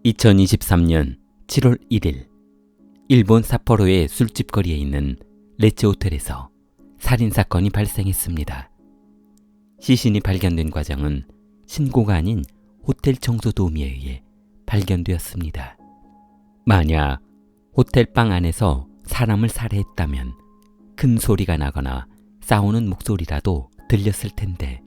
2023년 7월 1일 일본 삿포로의 술집 거리에 있는 레츠 호텔에서 살인사건이 발생했습니다. 시신이 발견된 과정은 신고가 아닌 호텔 청소 도우미에 의해 발견되었습니다. 만약 호텔 방 안에서 사람을 살해했다면 큰 소리가 나거나 싸우는 목소리라도 들렸을 텐데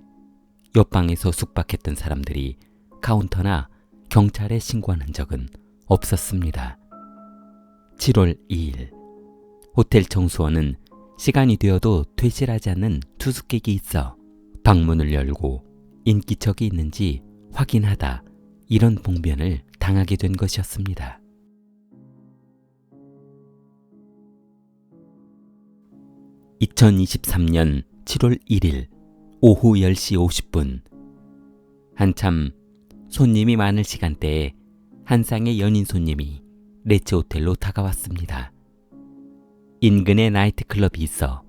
옆방에서 숙박했던 사람들이 카운터나 경찰에 신고하는 적은 없었습니다. 7월 2일 호텔 청소원은 시간이 되어도 퇴실하지 않는 투숙객이 있어 방문을 열고 인기척이 있는지 확인하다 이런 봉변을 당하게 된 것이었습니다. (2023년 7월 1일) 오후 10시 50분 한참 손님이 많을 시간대에 한 쌍의 연인 손님이 레츠 호텔로 다가왔습니다. 인근에 나이트클럽이 있어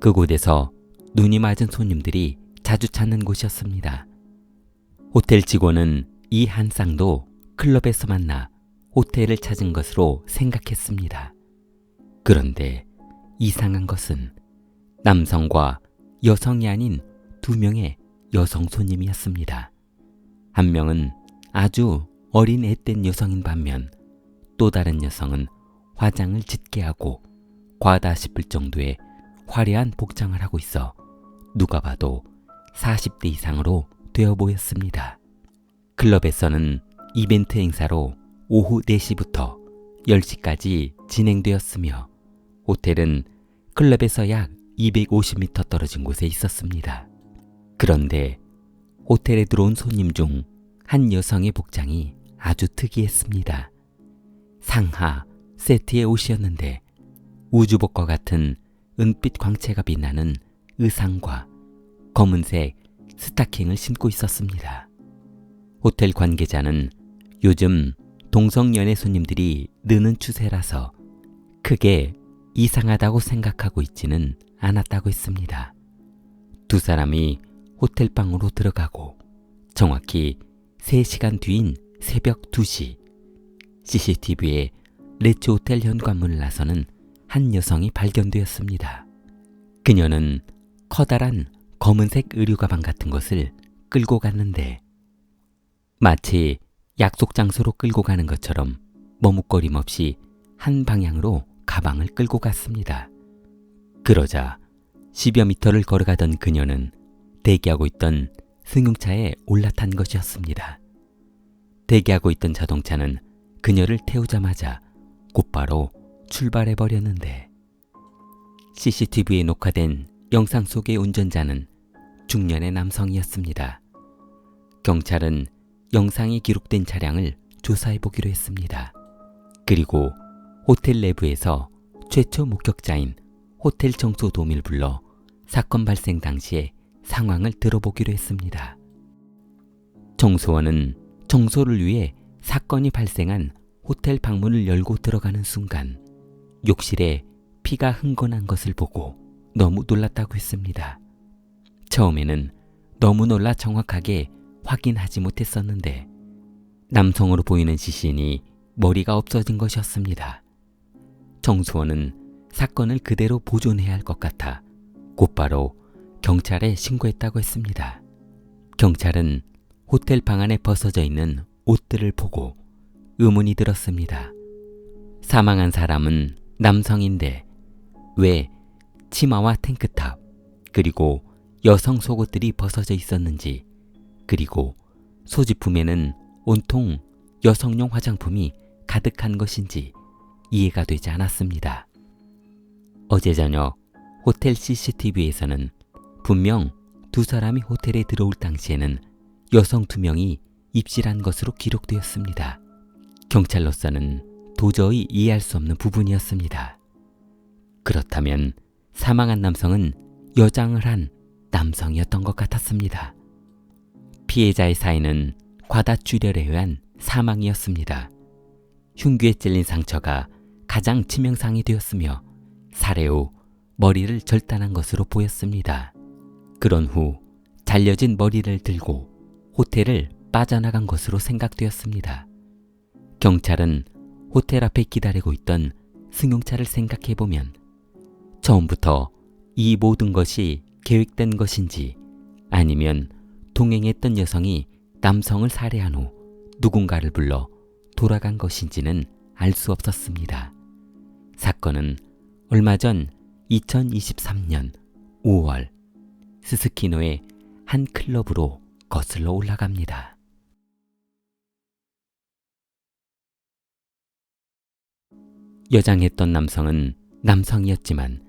그곳에서 눈이 맞은 손님들이 자주 찾는 곳이었습니다. 호텔 직원은 이 한 쌍도 클럽에서 만나 호텔을 찾은 것으로 생각했습니다. 그런데 이상한 것은 남성과 여성이 아닌 두 명의 여성 손님이었습니다. 한 명은 아주 어린 앳된 여성인 반면 또 다른 여성은 화장을 짙게 하고 과하다 싶을 정도의 화려한 복장을 하고 있어 누가 봐도 40대 이상으로 되어 보였습니다. 클럽에서는 이벤트 행사로 오후 4시부터 10시까지 진행되었으며 호텔은 클럽에서 약 250m 떨어진 곳에 있었습니다. 그런데 호텔에 들어온 손님 중 한 여성의 복장이 아주 특이했습니다. 상하 세트의 옷이었는데 우주복과 같은 은빛 광채가 빛나는 의상과 검은색 스타킹을 신고 있었습니다. 호텔 관계자는 요즘 동성연애 손님들이 느는 추세라서 크게 이상하다고 생각하고 있지는 않았다고 했습니다. 두 사람이 호텔 방으로 들어가고 정확히 3시간 뒤인 새벽 2시 CCTV에 레츠 호텔 현관문을 나서는 한 여성이 발견되었습니다. 그녀는 커다란 검은색 의류 가방 같은 것을 끌고 갔는데 마치 약속 장소로 끌고 가는 것처럼 머뭇거림 없이 한 방향으로 가방을 끌고 갔습니다. 그러자 10여 미터를 걸어가던 그녀는 대기하고 있던 승용차에 올라탄 것이었습니다. 대기하고 있던 자동차는 그녀를 태우자마자 곧바로 출발해버렸는데 CCTV에 녹화된 영상 속의 운전자는 중년의 남성이었습니다. 경찰은 영상이 기록된 차량을 조사해보기로 했습니다. 그리고 호텔 내부에서 최초 목격자인 호텔 청소 도우미를 불러 사건 발생 당시의 상황을 들어보기로 했습니다. 청소원은 청소를 위해 사건이 발생한 호텔 방문을 열고 들어가는 순간 욕실에 피가 흥건한 것을 보고 너무 놀랐다고 했습니다. 처음에는 너무 놀라 정확하게 확인하지 못했었는데 남성으로 보이는 시신이 머리가 없어진 것이었습니다. 청소원은 사건을 그대로 보존해야 할 것 같아 곧바로 경찰에 신고했다고 했습니다. 경찰은 호텔 방 안에 벗어져 있는 옷들을 보고 의문이 들었습니다. 사망한 사람은 남성인데 왜 치마와 탱크탑 그리고 여성 속옷들이 벗어져 있었는지 그리고 소지품에는 온통 여성용 화장품이 가득한 것인지 이해가 되지 않았습니다. 어제 저녁 호텔 CCTV에서는 분명 두 사람이 호텔에 들어올 당시에는 여성 2명이 입실한 것으로 기록되었습니다. 경찰로서는 도저히 이해할 수 없는 부분이었습니다. 그렇다면 사망한 남성은 여장을 한 남성이었던 것 같았습니다. 피해자의 사인은 과다출혈에 의한 사망이었습니다. 흉기에 찔린 상처가 가장 치명상이 되었으며 살해 후 머리를 절단한 것으로 보였습니다. 그런 후 잘려진 머리를 들고 호텔을 빠져나간 것으로 생각되었습니다. 경찰은 호텔 앞에 기다리고 있던 승용차를 생각해보면 처음부터 이 모든 것이 계획된 것인지 아니면 동행했던 여성이 남성을 살해한 후 누군가를 불러 돌아간 것인지는 알 수 없었습니다. 사건은 얼마 전 2023년 5월 스스키노의 한 클럽으로 거슬러 올라갑니다. 여장했던 남성은 남성이었지만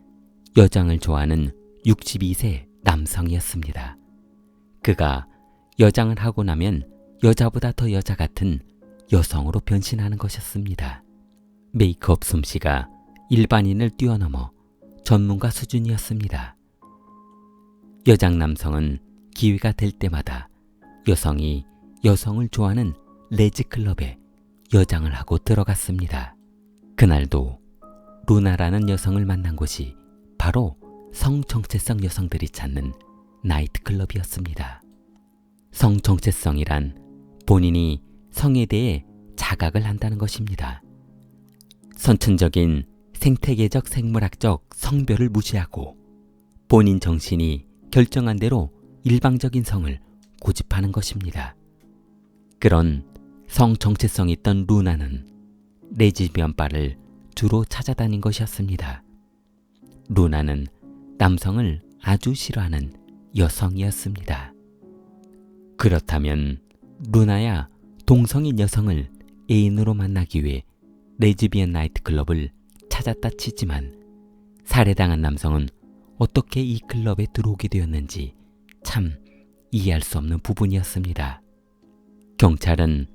여장을 좋아하는 62세 남성이었습니다. 그가 여장을 하고 나면 여자보다 더 여자 같은 여성으로 변신하는 것이었습니다. 메이크업 솜씨가 일반인을 뛰어넘어 전문가 수준이었습니다. 여장 남성은 기회가 될 때마다 여성이 여성을 좋아하는 레즈클럽에 여장을 하고 들어갔습니다. 그날도 루나라는 여성을 만난 곳이 바로 성정체성 여성들이 찾는 나이트클럽이었습니다. 성정체성이란 본인이 성에 대해 자각을 한다는 것입니다. 선천적인 생태계적 생물학적 성별을 무시하고 본인 정신이 결정한 대로 일방적인 성을 고집하는 것입니다. 그런 성정체성이 있던 루나는 레즈비언 바를 주로 찾아다닌 것이었습니다. 루나는 남성을 아주 싫어하는 여성이었습니다. 그렇다면 루나야 동성인 여성을 애인으로 만나기 위해 레즈비언 나이트클럽을 찾았다 치지만 살해당한 남성은 어떻게 이 클럽에 들어오게 되었는지 참 이해할 수 없는 부분이었습니다. 경찰은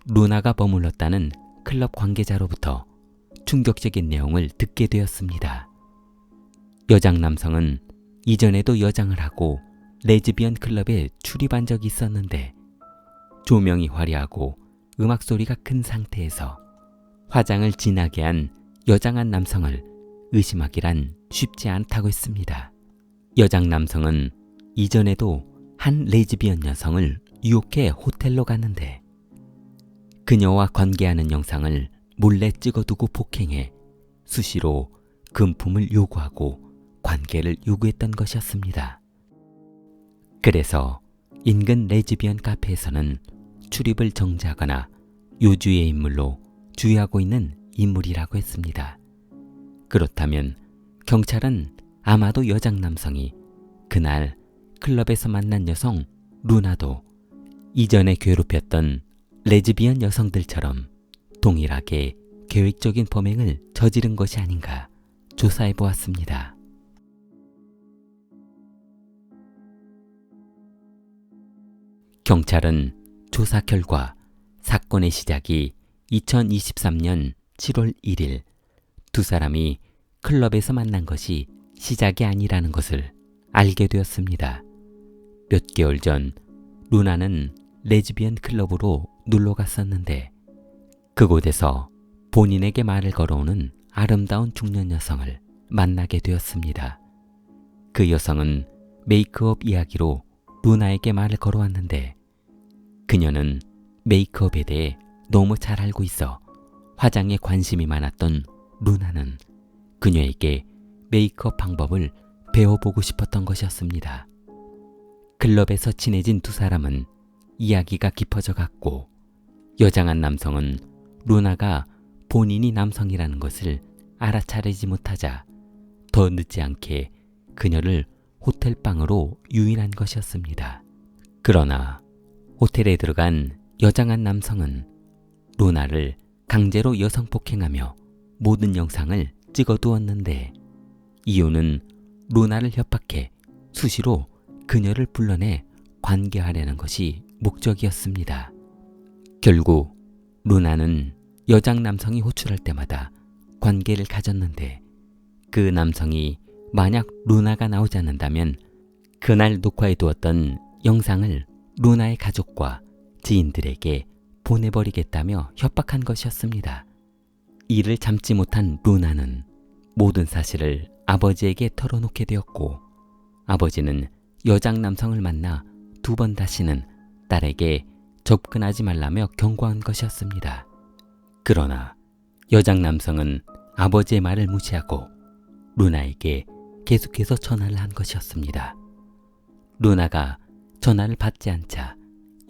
루나가 머물렀다는 클럽 관계자로부터 충격적인 내용을 듣게 되었습니다. 여장 남성은 이전에도 여장을 하고 레즈비언 클럽에 출입한 적이 있었는데 조명이 화려하고 음악 소리가 큰 상태에서 화장을 진하게 한 여장한 남성을 의심하기란 쉽지 않다고 했습니다. 여장 남성은 이전에도 한 레즈비언 여성을 유혹해 호텔로 갔는데 그녀와 관계하는 영상을 몰래 찍어두고 폭행해 수시로 금품을 요구하고 관계를 요구했던 것이었습니다. 그래서 인근 레즈비언 카페에서는 출입을 정지하거나 요주의 인물로 주의하고 있는 인물이라고 했습니다. 그렇다면 경찰은 아마도 여장 남성이 그날 클럽에서 만난 여성 루나도 이전에 괴롭혔던 레즈비언 여성들처럼 동일하게 계획적인 범행을 저지른 것이 아닌가 조사해 보았습니다. 경찰은 조사 결과 사건의 시작이 2023년 7월 1일 두 사람이 클럽에서 만난 것이 시작이 아니라는 것을 알게 되었습니다. 몇 개월 전 루나는 레즈비언 클럽으로 놀러 갔었는데 그곳에서 본인에게 말을 걸어오는 아름다운 중년 여성을 만나게 되었습니다. 그 여성은 메이크업 이야기로 루나에게 말을 걸어왔는데 그녀는 메이크업에 대해 너무 잘 알고 있어 화장에 관심이 많았던 루나는 그녀에게 메이크업 방법을 배워보고 싶었던 것이었습니다. 클럽에서 친해진 두 사람은 이야기가 깊어져 갔고 여장한 남성은 루나가 본인이 남성이라는 것을 알아차리지 못하자 더 늦지 않게 그녀를 호텔방으로 유인한 것이었습니다. 그러나 호텔에 들어간 여장한 남성은 루나를 강제로 여성폭행하며 모든 영상을 찍어두었는데 이유는 루나를 협박해 수시로 그녀를 불러내 관계하려는 것이 목적이었습니다. 결국 루나는 여장 남성이 호출할 때마다 관계를 가졌는데 그 남성이 만약 루나가 나오지 않는다면 그날 녹화해 두었던 영상을 루나의 가족과 지인들에게 보내버리겠다며 협박한 것이었습니다. 이를 참지 못한 루나는 모든 사실을 아버지에게 털어놓게 되었고 아버지는 여장 남성을 만나 2번 다시는 딸에게 접근하지 말라며 경고한 것이었습니다. 그러나 여장 남성은 아버지의 말을 무시하고 루나에게 계속해서 전화를 한 것이었습니다. 루나가 전화를 받지 않자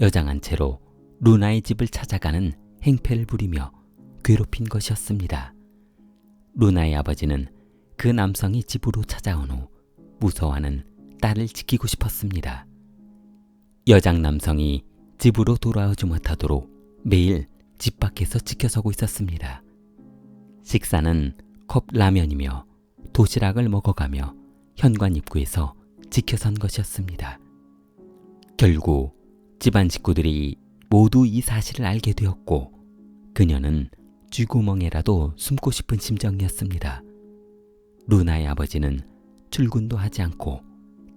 여장한 채로 루나의 집을 찾아가는 행패를 부리며 괴롭힌 것이었습니다. 루나의 아버지는 그 남성이 집으로 찾아온 후 무서워하는 딸을 지키고 싶었습니다. 여장 남성이 집으로 돌아오지 못하도록 매일 집 밖에서 지켜서고 있었습니다. 식사는 컵라면이며 도시락을 먹어가며 현관 입구에서 지켜선 것이었습니다. 결국 집안 식구들이 모두 이 사실을 알게 되었고 그녀는 쥐구멍에라도 숨고 싶은 심정이었습니다. 루나의 아버지는 출근도 하지 않고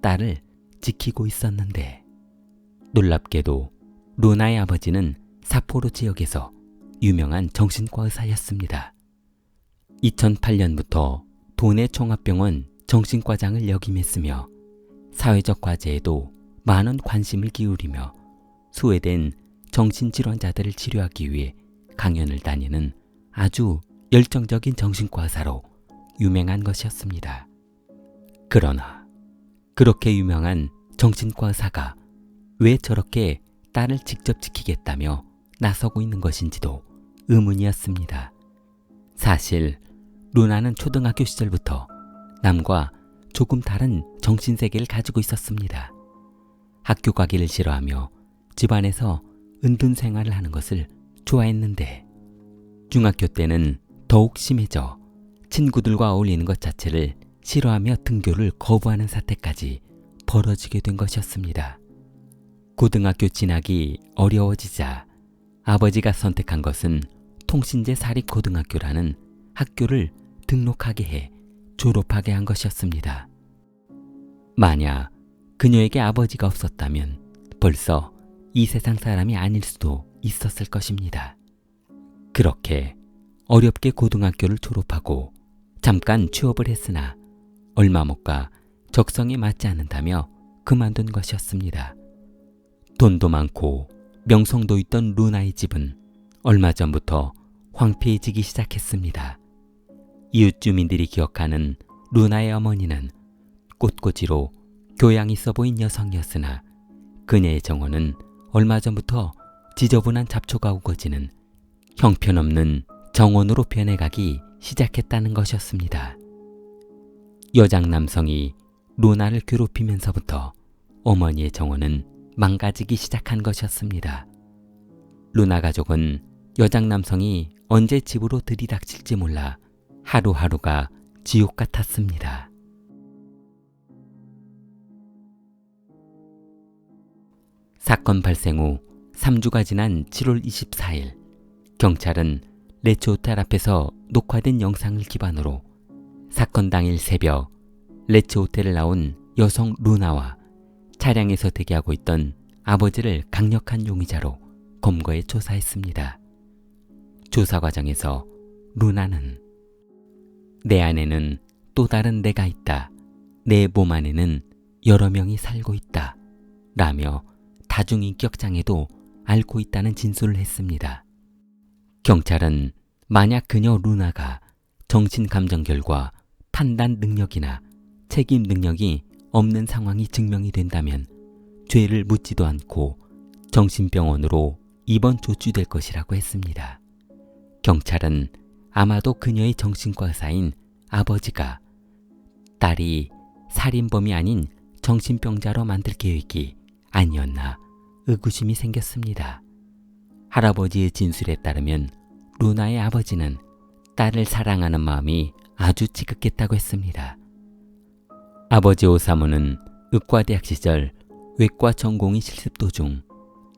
딸을 지키고 있었는데 놀랍게도 루나의 아버지는 사포로 지역에서 유명한 정신과 의사였습니다. 2008년부터 도내 종합병원 정신과장을 역임했으며 사회적 과제에도 많은 관심을 기울이며 소외된 정신질환자들을 치료하기 위해 강연을 다니는 아주 열정적인 정신과 의사로 유명한 것이었습니다. 그러나 그렇게 유명한 정신과 의사가 왜 저렇게 딸을 직접 지키겠다며 나서고 있는 것인지도 의문이었습니다. 사실 루나는 초등학교 시절부터 남과 조금 다른 정신세계를 가지고 있었습니다. 학교 가기를 싫어하며 집안에서 은둔 생활을 하는 것을 좋아했는데 중학교 때는 더욱 심해져 친구들과 어울리는 것 자체를 싫어하며 등교를 거부하는 사태까지 벌어지게 된 것이었습니다. 고등학교 진학이 어려워지자 아버지가 선택한 것은 통신제 사립고등학교라는 학교를 등록하게 해 졸업하게 한 것이었습니다. 만약 그녀에게 아버지가 없었다면 벌써 이 세상 사람이 아닐 수도 있었을 것입니다. 그렇게 어렵게 고등학교를 졸업하고 잠깐 취업을 했으나 얼마 못 가 적성에 맞지 않는다며 그만둔 것이었습니다. 돈도 많고 명성도 있던 루나의 집은 얼마 전부터 황폐해지기 시작했습니다. 이웃 주민들이 기억하는 루나의 어머니는 꽃꽂이로 교양 있어 보인 여성이었으나 그녀의 정원은 얼마 전부터 지저분한 잡초가 우거지는 형편없는 정원으로 변해가기 시작했다는 것이었습니다. 여장 남성이 루나를 괴롭히면서부터 어머니의 정원은 망가지기 시작한 것이었습니다. 루나 가족은 여장 남성이 언제 집으로 들이닥칠지 몰라 하루하루가 지옥 같았습니다. 사건 발생 후 3주가 지난 7월 24일 경찰은 레츠 호텔 앞에서 녹화된 영상을 기반으로 사건 당일 새벽 레츠 호텔을 나온 여성 루나와 차량에서 대기하고 있던 아버지를 강력한 용의자로 검거해 조사했습니다. 조사 과정에서 루나는 내 안에는 또 다른 내가 있다. 내 몸 안에는 여러 명이 살고 있다. 라며 다중인격장애도 앓고 있다는 진술을 했습니다. 경찰은 만약 그녀 루나가 정신감정결과 판단 능력이나 책임 능력이 없는 상황이 증명이 된다면 죄를 묻지도 않고 정신병원으로 입원 조치될 것이라고 했습니다. 경찰은 아마도 그녀의 정신과 의사인 아버지가 딸이 살인범이 아닌 정신병자로 만들 계획이 아니었나 의구심이 생겼습니다. 할아버지의 진술에 따르면 루나의 아버지는 딸을 사랑하는 마음이 아주 지극했다고 했습니다. 아버지 오사무는 의과대학 시절 외과 전공의 실습 도중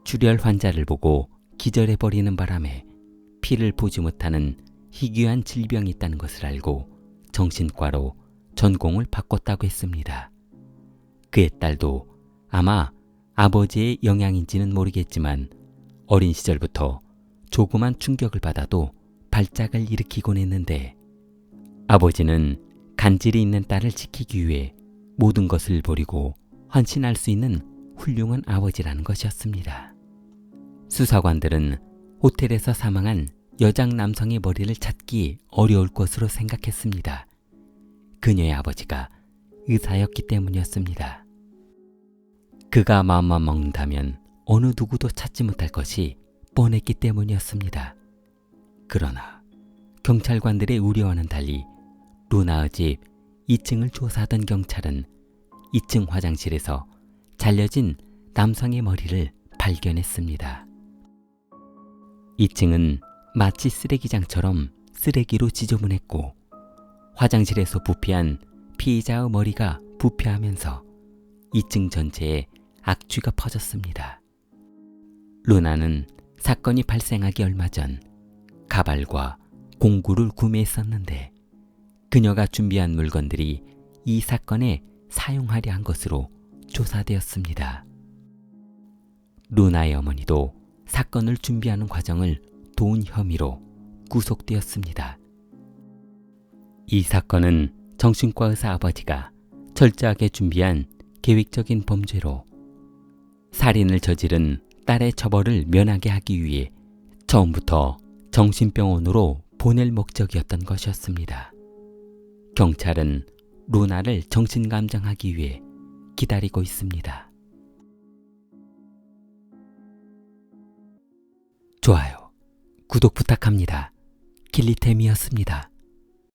출혈 환자를 보고 기절해버리는 바람에 피를 보지 못하는 희귀한 질병이 있다는 것을 알고 정신과로 전공을 바꿨다고 했습니다. 그의 딸도 아마 아버지의 영향인지는 모르겠지만 어린 시절부터 조그만 충격을 받아도 발작을 일으키곤 했는데 아버지는 간질이 있는 딸을 지키기 위해 모든 것을 버리고 헌신할 수 있는 훌륭한 아버지라는 것이었습니다. 수사관들은 호텔에서 사망한 여장 남성의 머리를 찾기 어려울 것으로 생각했습니다. 그녀의 아버지가 의사였기 때문이었습니다. 그가 마음만 먹는다면 어느 누구도 찾지 못할 것이 뻔했기 때문이었습니다. 그러나 경찰관들의 우려와는 달리 루나의 집 2층을 조사하던 경찰은 2층 화장실에서 잘려진 남성의 머리를 발견했습니다. 2층은 마치 쓰레기장처럼 쓰레기로 지저분했고 화장실에서 부패한 피의자의 머리가 부패하면서 2층 전체에 악취가 퍼졌습니다. 루나는 사건이 발생하기 얼마 전 가발과 공구를 구매했었는데 그녀가 준비한 물건들이 이 사건에 사용하려 한 것으로 조사되었습니다. 루나의 어머니도 사건을 준비하는 과정을 도운 혐의로 구속되었습니다. 이 사건은 정신과 의사 아버지가 철저하게 준비한 계획적인 범죄로 살인을 저지른 딸의 처벌을 면하게 하기 위해 처음부터 정신병원으로 보낼 목적이었던 것이었습니다. 경찰은 루나를 정신감정하기 위해 기다리고 있습니다. 좋아요, 구독 부탁합니다. 길리템이었습니다.